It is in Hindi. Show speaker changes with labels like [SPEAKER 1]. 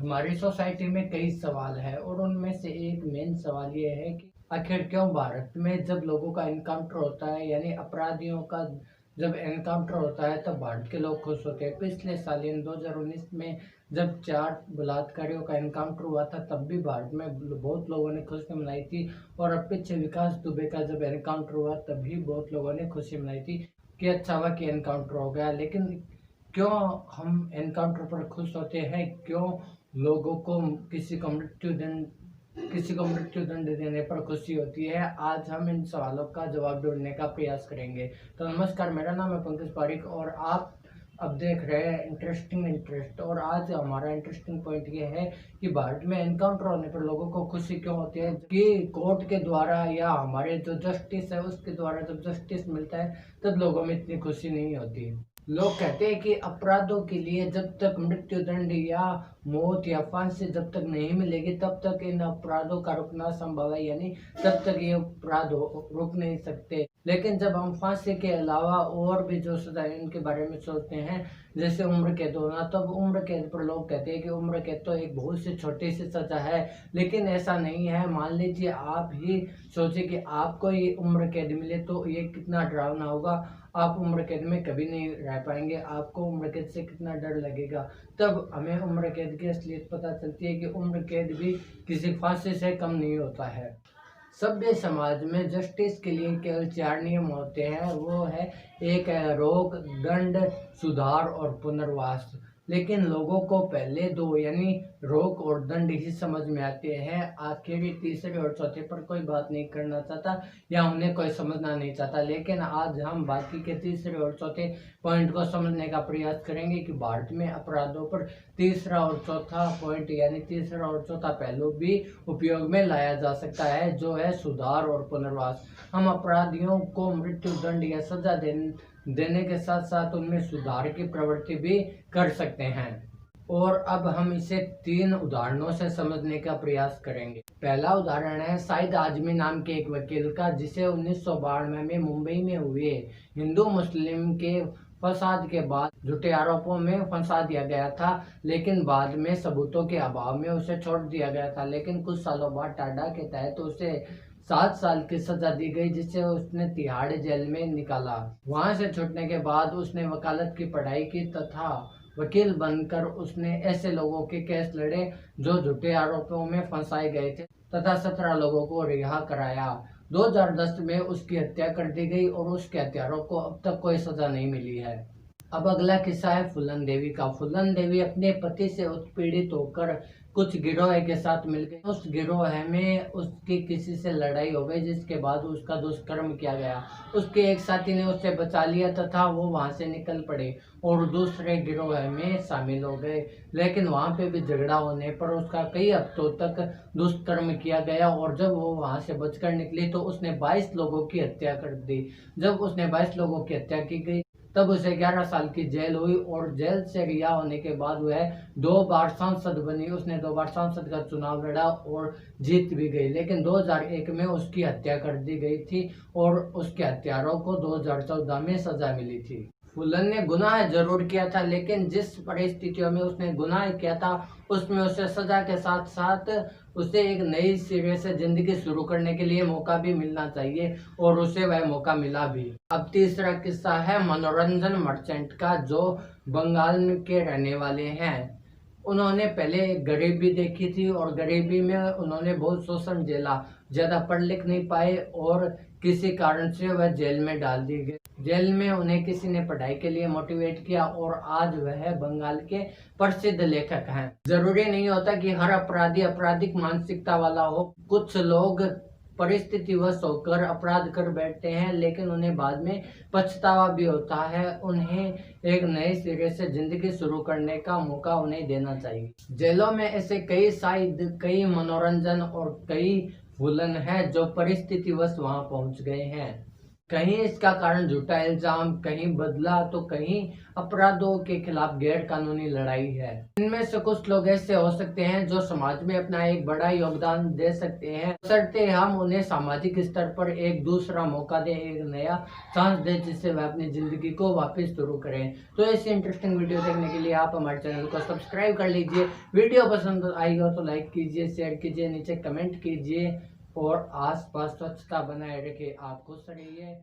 [SPEAKER 1] हमारी सोसाइटी में कई सवाल है और उनमें से एक मेन सवाल ये है कि आखिर क्यों भारत में जब लोगों का एनकाउंटर होता है यानी अपराधियों का जब एनकाउंटर होता है तब भारत के लोग खुश होते हैं। पिछले साल इन 2019 में जब 4 बलात्कारियों का एनकाउंटर हुआ था तब भी भारत में बहुत लोगों ने खुशी मनाई थी। और अब पीछे विकास दुबे का जब एनकाउंटर हुआ तब भी बहुत लोगों ने खुशी मनाई थी कि अच्छा हुआ कि एनकाउंटर हो गया। लेकिन क्यों हम एनकाउंटर पर खुश होते हैं? क्यों लोगों को किसी को मृत्यु दंड देने पर खुशी होती है? आज हम इन सवालों का जवाब ढूंढने का प्रयास करेंगे। तो नमस्कार, मेरा नाम है पंकज पारिक और आप अब देख रहे हैं इंटरेस्ट। और आज हमारा इंटरेस्टिंग पॉइंट ये है कि भारत में एनकाउंटर होने पर लोगों को खुशी क्यों होती है कि कोर्ट के द्वारा या हमारे जो जस्टिस है उसके द्वारा जब जस्टिस मिलता है तब लोगों में इतनी खुशी नहीं होती। लोग कहते हैं कि अपराधों के लिए जब तक मृत्यु दंड या मौत या फांसी जब तक नहीं मिलेगी तब तक इन अपराधों का रुकना संभव है, यानी तब तक ये अपराध रुक नहीं सकते। लेकिन जब हम फांसी के अलावा और भी जो सजा है इनके बारे में सोचते हैं, जैसे उम्र कैद होना, तब उम्र कैद पर लोग कहते हैं कि उम्र कैद तो एक बहुत सी छोटी सी सजा है। लेकिन ऐसा नहीं है। मान लीजिए आप ही सोचिए कि आपको ये उम्र कैद मिले तो ये कितना डरावना होगा। आप उम्र कैद में कभी नहीं रह पाएंगे। आपको उम्र कैद से कितना डर लगेगा। तब हमें उम्र कैद की असलियत पता चलती है कि उम्र कैद भी किसी फांसी से कम नहीं होता है। सभ्य समाज में जस्टिस के लिए केवल 4 नियम होते हैं। वो है एक है रोक, दंड, सुधार और पुनर्वास। लेकिन लोगों को पहले 2 यानी रोक और दंड ही समझ में आते हैं। आखिर तीसरे और चौथे पर कोई बात नहीं करना चाहता या उन्हें कोई समझना नहीं चाहता। लेकिन आज हम बाकी के तीसरे और चौथे पॉइंट को समझने का प्रयास करेंगे कि भारत में अपराधों पर तीसरा और चौथा पॉइंट यानी तीसरा और चौथा पहलू भी उपयोग में लाया जा सकता है, जो है सुधार और पुनर्वास। हम अपराधियों को मृत्यु दंड या सजा देने के साथ साथ उनमें सुधार की प्रवृत्ति भी कर सकते हैं। और अब हम इसे 3 उदाहरणों से समझने का प्रयास करेंगे। पहला उदाहरण है शाहिद आजमी नाम के एक वकील का, जिसे 1992 में मुंबई में हुए हिंदू मुस्लिम के फसाद के बाद झूठे आरोपों में फंसा दिया गया था। लेकिन बाद में सबूतों के अभाव में उसे छोड़ दिया गया था। लेकिन कुछ सालों बाद टाडा के तहत उसे 7 साल की सजा दी गई, जिसे उसने तिहाड़ जेल में निकाला। वहां से छूटने के बाद उसने वकालत की पढ़ाई की तथा वकील बनकर उसने ऐसे लोगों के केस लड़े जो झूठे आरोपों में फंसाए गए थे तथा 17 लोगों को रिहा कराया। 2010 में उसकी हत्या कर दी गई और उसके हत्यारों को अब तक कोई सजा नहीं मिली है। अब अगला किस्सा है फूलन देवी का। फूलन देवी अपने पति से उत्पीड़ित होकर कुछ गिरोह के साथ मिल गई। उस गिरोह में उसकी किसी से लड़ाई हो गई, जिसके बाद उसका दुष्कर्म किया गया। उसके एक साथी ने उसे बचा लिया तथा वो वहां से निकल पड़े और दूसरे गिरोह में शामिल हो गए। लेकिन वहां पे भी झगड़ा होने पर उसका कई हफ्तों तक दुष्कर्म किया गया और जब वो वहां से बचकर निकली तो उसने 22 लोगों की हत्या कर दी। जब उसने 22 लोगों की हत्या की गई तब उसे 11 साल की जेल हुई और जेल से रिहा होने के बाद वह 2 बार सांसद बनी। उसने 2 बार सांसद का चुनाव लड़ा और जीत भी गई। लेकिन 2001 में उसकी हत्या कर दी गई थी और उसके हत्यारों को 2014 में सजा मिली थी। फूलन ने गुनाह जरूर किया था, लेकिन जिस परिस्थितियों में उसने गुनाह किया था उसमें उसे सजा के साथ साथ उसे एक नई सिरे से जिंदगी शुरू करने के लिए मौका भी मिलना चाहिए और उसे वह मौका मिला भी। अब तीसरा किस्सा है मनोरंजन मर्चेंट का, जो बंगाल के रहने वाले हैं। उन्होंने पहले गरीबी देखी थी और गरीबी में उन्होंने बहुत शोषण झेला। ज्यादा पढ़ लिख नहीं पाए और किसी कारण से वह जेल में डाल दिए गए। जेल में उन्हें किसी ने पढ़ाई के लिए मोटिवेट किया और आज वह बंगाल के प्रसिद्ध लेखक हैं। जरूरी नहीं होता कि हर अपराधी आपराधिक मानसिकता वाला हो। कुछ लोग परिस्थितिवश होकर अपराध कर बैठते हैं, लेकिन उन्हें बाद में पछतावा भी होता है। उन्हें एक नए सिरे से जिंदगी शुरू करने का मौका उन्हें देना चाहिए। जेलों में ऐसे कई शाहिद, कई मनोरंजन और कई फूलन हैं जो परिस्थितिवश वहां पहुंच गए हैं। कहीं इसका कारण झूठा इल्जाम, कहीं बदला तो कहीं अपराधों के खिलाफ गैर कानूनी लड़ाई है। इनमें से कुछ लोग ऐसे हो सकते हैं जो समाज में अपना एक बड़ा योगदान दे सकते हैं, बशर्ते हम उन्हें सामाजिक स्तर पर एक दूसरा मौका दें, एक नया चांस दें, जिससे वह अपनी जिंदगी को वापस शुरू करें। तो ऐसी इंटरेस्टिंग वीडियो देखने के लिए आप हमारे चैनल को सब्सक्राइब कर लीजिए। वीडियो पसंद आई हो तो लाइक कीजिए, शेयर कीजिए, नीचे कमेंट कीजिए और आसपास स्वच्छता बनाए रखें। आप खुश रहिए।